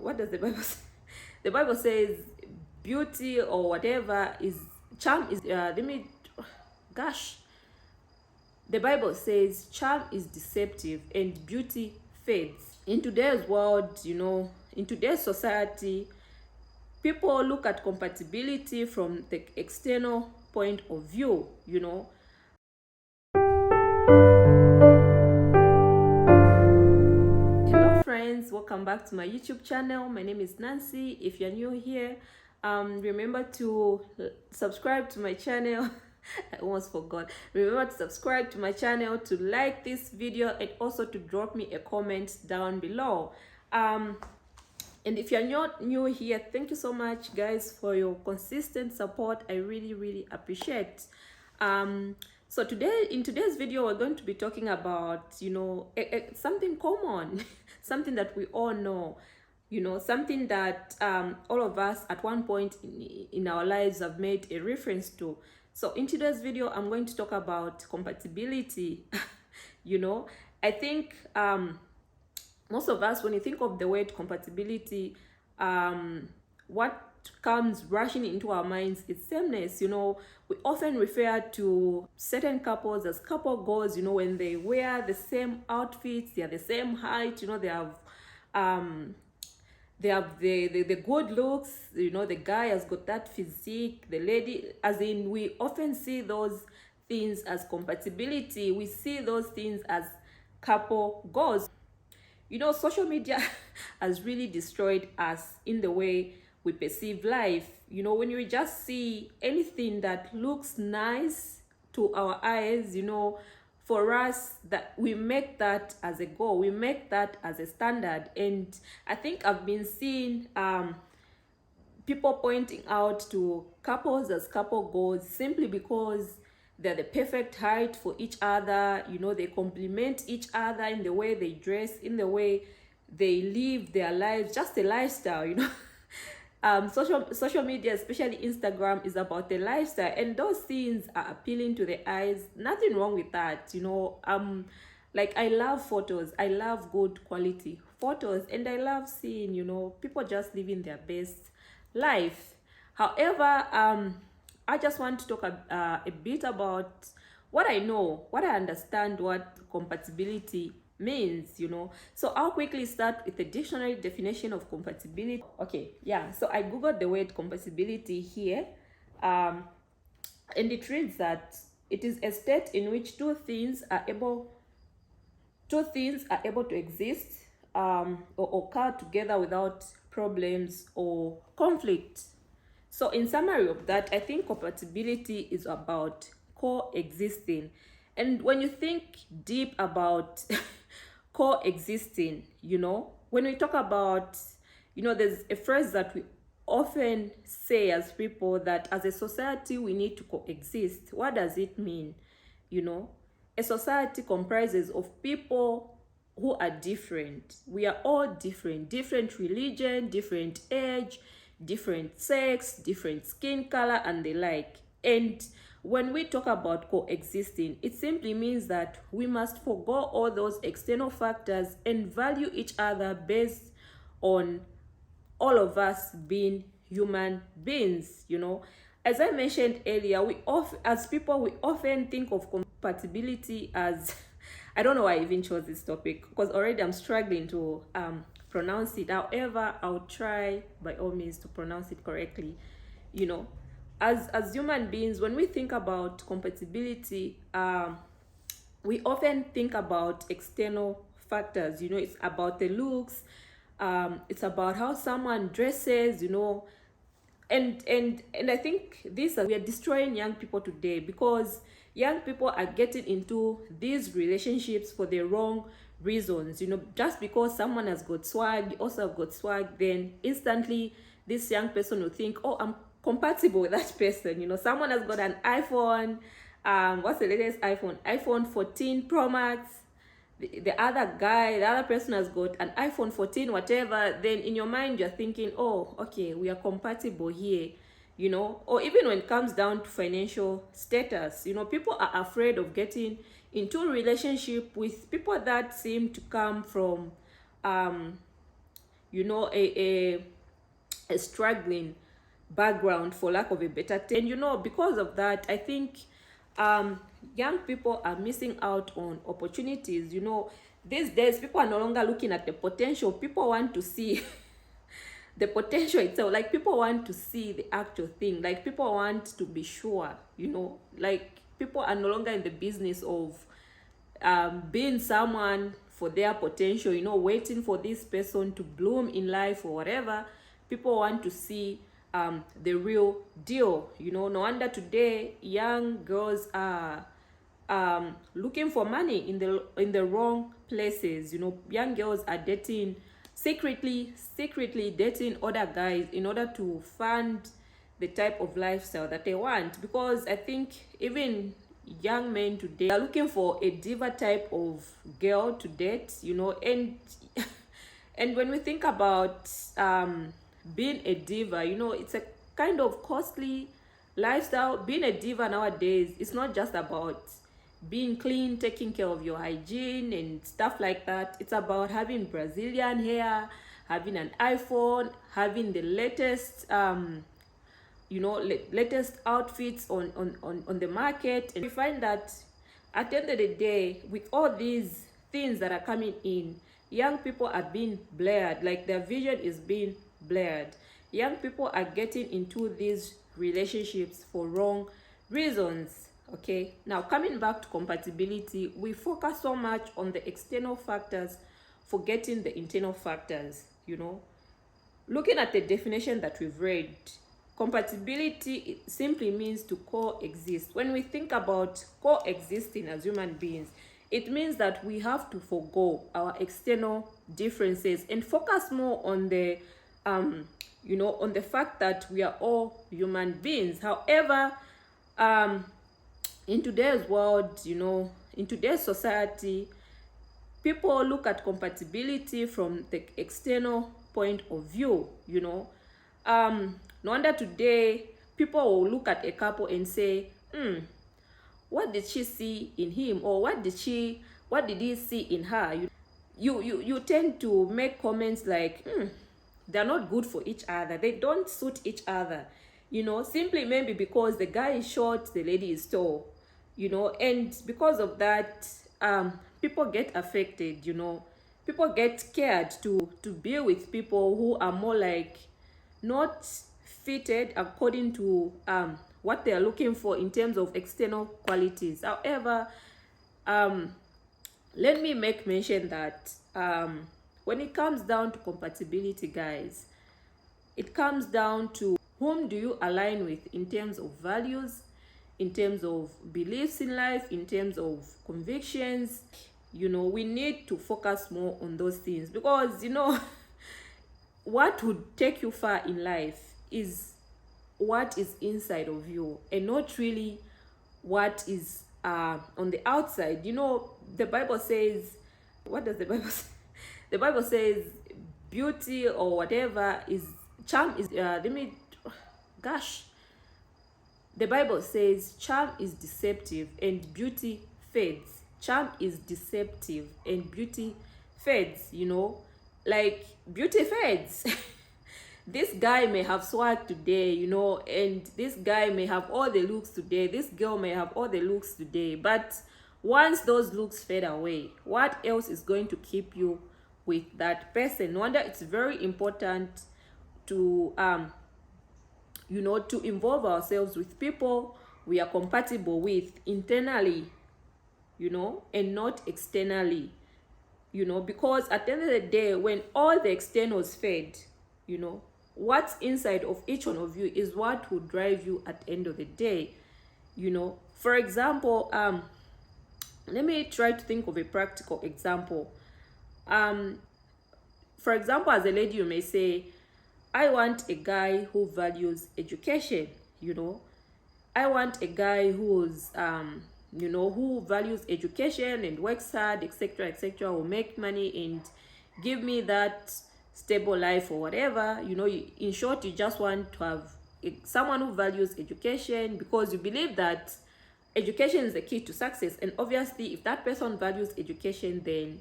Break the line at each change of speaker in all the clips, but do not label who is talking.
What does the Bible say? The Bible says beauty or whatever is charm is let me gosh the Bible says charm is deceptive and beauty fades. In today's world, in today's society, people look at compatibility from the external point of view. Hello friends, welcome back to my YouTube channel. My name is Nancy. If you're new here, remember to subscribe to my channel. I almost forgot. Remember to subscribe to my channel, to like this video, and also to drop me a comment down below. And if you're not new here, thank you so much guys for your consistent support. I really appreciate. So in today's video, we're going to be talking about something common, something that we all know, something that all of us at one point in our lives have made a reference to. So in today's video, I'm going to talk about compatibility. I think most of us, when you think of the word compatibility, what comes rushing into our minds is sameness. We often refer to certain couples as couple goals, when they wear the same outfits, they are the same height, they have the good looks, the guy has got that physique, the lady, as in we often see those things as compatibility. We see those things as couple goals. Social media has really destroyed us in the way we perceive life. When you just see anything that looks nice to our eyes, for us, that we make that as a goal, we make that as a standard. And I think I've been seeing people pointing out to couples as couple goals simply because they're the perfect height for each other. They complement each other in the way they dress, in the way they live their lives, just a lifestyle. Social media, especially Instagram, is about the lifestyle, and those things are appealing to the eyes. Nothing wrong with that. Like, I love photos, I love good quality photos, and I love seeing people just living their best life. However, I just want to talk a bit about what I know, what I understand, what compatibility means. So I'll quickly start with the dictionary definition of compatibility. Okay, yeah, so I googled the word compatibility here, and it reads that it is a state in which two things are able to exist or occur together without problems or conflict. So in summary of that, I think compatibility is about coexisting. And when you think deep about coexisting, when we talk about, there's a phrase that we often say as people, that as a society we need to coexist. What does it mean? A society comprises of people who are different. We are all different religion, different age, different sex, different skin color, and the like. And when we talk about coexisting, it simply means that we must forgo all those external factors and value each other based on all of us being human beings. As I mentioned earlier, as people, we often think of compatibility as I don't know why I even chose this topic, because already I'm struggling to pronounce it. However, I'll try by all means to pronounce it correctly. As human beings, when we think about compatibility, we often think about external factors. It's about the looks, it's about how someone dresses, and I think we are destroying young people today, because young people are getting into these relationships for the wrong reasons. Just because someone has got swag, you also have got swag, then instantly this young person will think, oh, I'm compatible with that person. Someone has got an iPhone, what's the latest iPhone 14 Pro Max. The other person has got an iPhone 14 whatever. Then in your mind you're thinking, oh, okay, we are compatible here. Or even when it comes down to financial status, people are afraid of getting into a relationship with people that seem to come from you know, a struggling background, for lack of a better term. And you know, because of that, I think young people are missing out on opportunities. You know, these days people are no longer looking at the potential. People want to see the potential itself. Like, people want to see the actual thing. Like, people want to be sure, you know. Like, people are no longer in the business of being someone for their potential, you know, waiting for this person to bloom in life or whatever. People want to see the real deal, you know. No wonder today young girls are looking for money in the wrong places. You know, young girls are dating secretly dating other guys in order to fund the type of lifestyle that they want. Because I think even young men today are looking for a diva type of girl to date, you know. And and when we think about being a diva, you know, it's a kind of costly lifestyle. Being a diva nowadays, it's not just about being clean, taking care of your hygiene and stuff like that. It's about having Brazilian hair, having an iPhone, having the latest you know, latest outfits on the market. And we find that at the end of the day, with all these things that are coming in, young people are being blurred. Like, their vision is being blurred. Young people are getting into these relationships for wrong reasons. Okay, now coming back to compatibility, we focus so much on the external factors, forgetting the internal factors. You know, looking at the definition that we've read, compatibility simply means to coexist. When we think about coexisting as human beings, it means that we have to forego our external differences and focus more on the you know, on the fact that we are all human beings. However, in today's world, you know, in today's society, people look at compatibility from the external point of view, you know. No wonder today people will look at a couple and say, what did she see in him, or what did he see in her? You tend to make comments like, they're not good for each other, they don't suit each other, you know, simply maybe because the guy is short, the lady is tall, you know. And because of that, people get affected, you know. People get scared to be with people who are more like not fitted according to what they are looking for in terms of external qualities. However, let me make mention that when it comes down to compatibility, guys, it comes down to whom do you align with in terms of values, in terms of beliefs in life, in terms of convictions. You know, we need to focus more on those things, because, you know, what would take you far in life is what is inside of you, and not really what is on the outside. You know, the Bible says, what does the Bible say? The Bible says beauty or whatever is charm is the Bible says charm is deceptive and beauty fades. Charm is deceptive and beauty fades, you know. Like, beauty fades. This guy may have swag today, you know, and this guy may have all the looks today, this girl may have all the looks today, but once those looks fade away, what else is going to keep you with that person? No wonder it's very important to you know, to involve ourselves with people we are compatible with internally, you know, and not externally, you know. Because at the end of the day, when all the externals fade, you know, what's inside of each one of you is what will drive you at the end of the day, you know. For example, let me try to think of a practical example. For example, as a lady, you may say, I want a guy who values education, you know. I want a guy who's you know, who values education and works hard, etc., etc., will make money and give me that stable life or whatever. You know, in short, you just want to have someone who values education, because you believe that education is the key to success. And obviously, if that person values education, then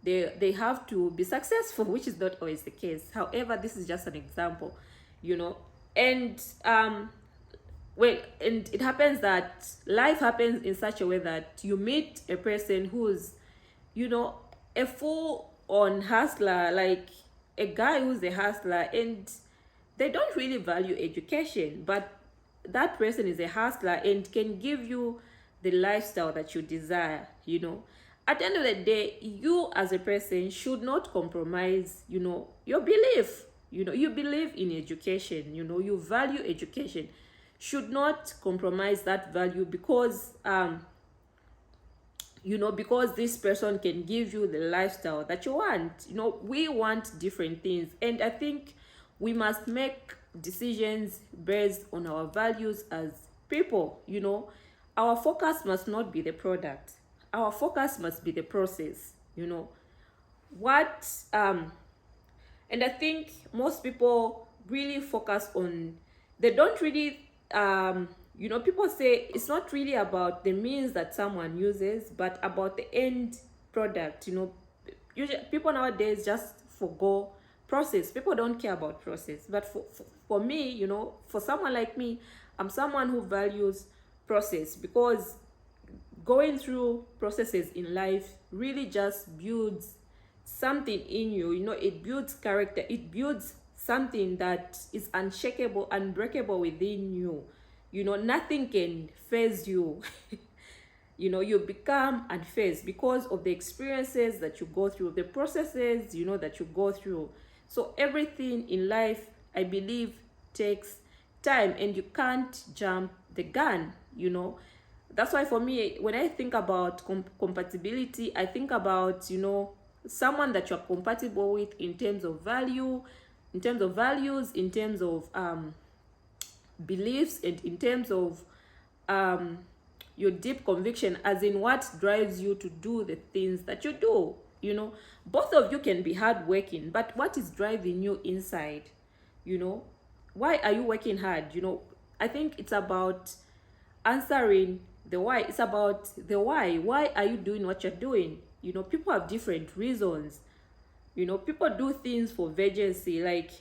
they have to be successful, which is not always the case. However, this is just an example, you know. And well, and it happens that life happens in such a way that you meet a person who's, you know, a full on hustler, like a guy who's a hustler, and they don't really value education, but that person is a hustler and can give you the lifestyle that you desire, you know. At the end of the day, you as a person should not compromise, you know, your belief. You know, you believe in education, you know, you value education, should not compromise that value because you know, because this person can give you the lifestyle that you want. You know, we want different things, and I think we must make decisions based on our values as people. You know, our focus must not be the product, our focus must be the process, you know. What And I think most people really focus on, they don't really you know, people say it's not really about the means that someone uses, but about the end product. You know, usually people nowadays just forgo process. People don't care about process, but for me, you know, for someone like me, I'm someone who values process, because going through processes in life really just builds something in you. You know, it builds character, it builds something that is unshakable, unbreakable within you. You know, nothing can phase you. You know, you become unfazed because of the experiences that you go through, the processes, you know, that you go through. So everything in life, I believe, takes time, and you can't jump the gun, you know. That's why for me, when I think about compatibility, I think about, you know, someone that you're compatible with in terms of value, in terms of values, in terms of beliefs, and in terms of your deep conviction, as in what drives you to do the things that you do. You know, both of you can be hardworking, but what is driving you inside? You know, why are you working hard? You know, I think it's about answering the why. It's about the why. Why are you doing what you're doing? You know, people have different reasons. You know, people do things for vengeance. Like,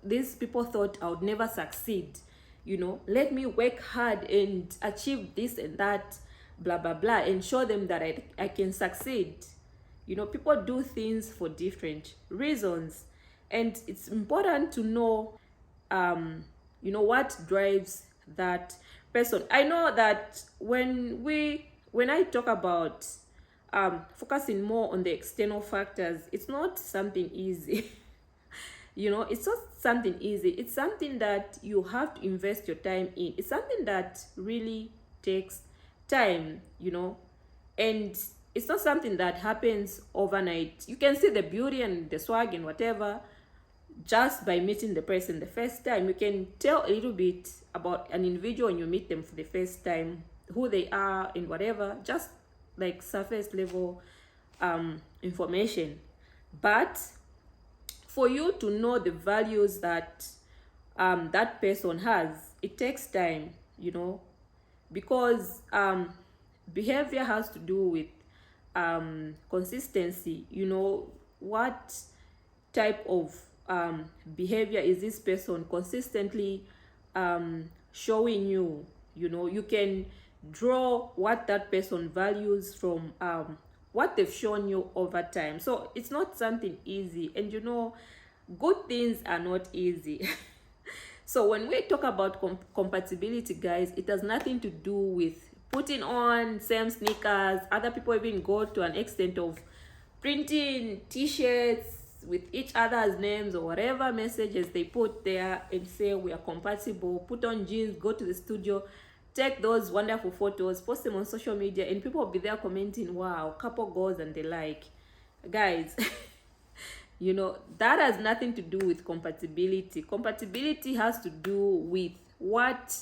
these people thought I would never succeed. You know, let me work hard and achieve this and that, blah blah blah, and show them that I can succeed. You know, people do things for different reasons, and it's important to know you know, what drives that person. I know that when I talk about focusing more on the external factors, it's not something easy. You know, it's not something easy. It's something that you have to invest your time in. It's something that really takes time, you know, and it's not something that happens overnight. You can see the beauty and the swag and whatever just by meeting the person the first time. You can tell a little bit about an individual when you meet them for the first time, who they are and whatever, just like surface level information. But for you to know the values that that person has, it takes time, you know, because behavior has to do with consistency. You know, what type of behavior is this person consistently showing you? You know, you can draw what that person values from what they've shown you over time. So it's not something easy, and you know, good things are not easy. So when we talk about compatibility, guys, it has nothing to do with putting on same sneakers. Other people even go to an extent of printing t-shirts with each other's names or whatever messages they put there and say we are compatible. Put on jeans, go to the studio, take those wonderful photos, post them on social media, and people will be there commenting, wow, couple goals and the like. Guys, you know, that has nothing to do with compatibility. Compatibility has to do with what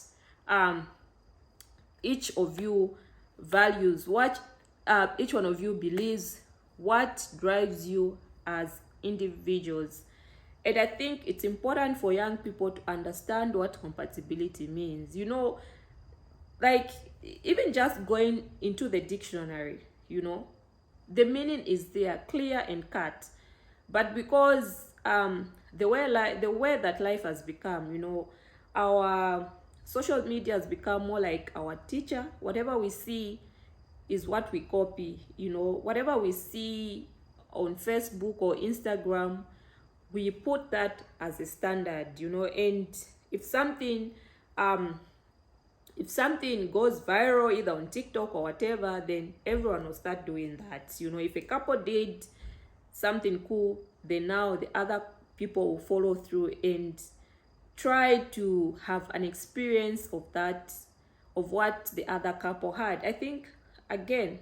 each of you values, what each one of you believes, what drives you as individuals. And I think it's important for young people to understand what compatibility means. You know, like, even just going into the dictionary, you know, the meaning is there, clear and cut. But because the way that life has become, our social media has become more like our teacher. Whatever we see is what we copy. Whatever we see on Facebook or Instagram, we put that as a standard. And if something um if something goes viral either on TikTok or whatever, then everyone will start doing that. If a couple did something cool, then now the other people will follow through and try to have an experience of that, of what the other couple had. I think, again,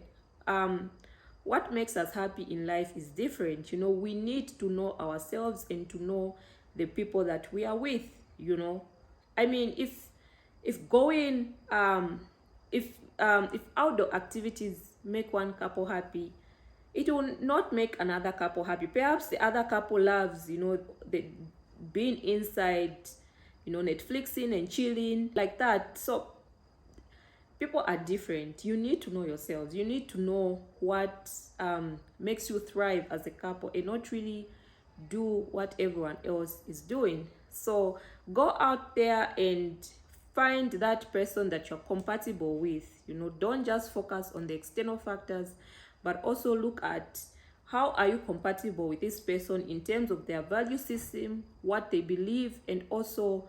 what makes us happy in life is different. We need to know ourselves and to know the people that we are with. I mean, if going if outdoor activities make one couple happy, it will not make another couple happy. Perhaps the other couple loves, the being inside, Netflixing and chilling like that. So people are different. You need to know yourselves. You need to know what makes you thrive as a couple, and not really do what everyone else is doing. So go out there and find that person that you're compatible with. Don't just focus on the external factors, but also look at how are you compatible with this person in terms of their value system, what they believe, and also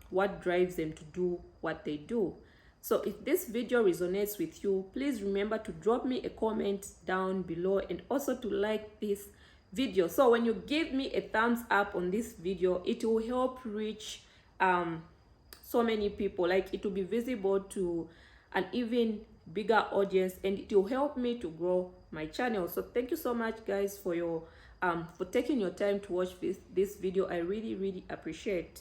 what drives them to do what they do. So if this video resonates with you, please remember to drop me a comment down below, and also to like this video. So when you give me a thumbs up on this video, it will help reach so many people. Like, it will be visible to an even bigger audience, and it will help me to grow my channel. So thank you so much, guys, for your for taking your time to watch this video. I really appreciate.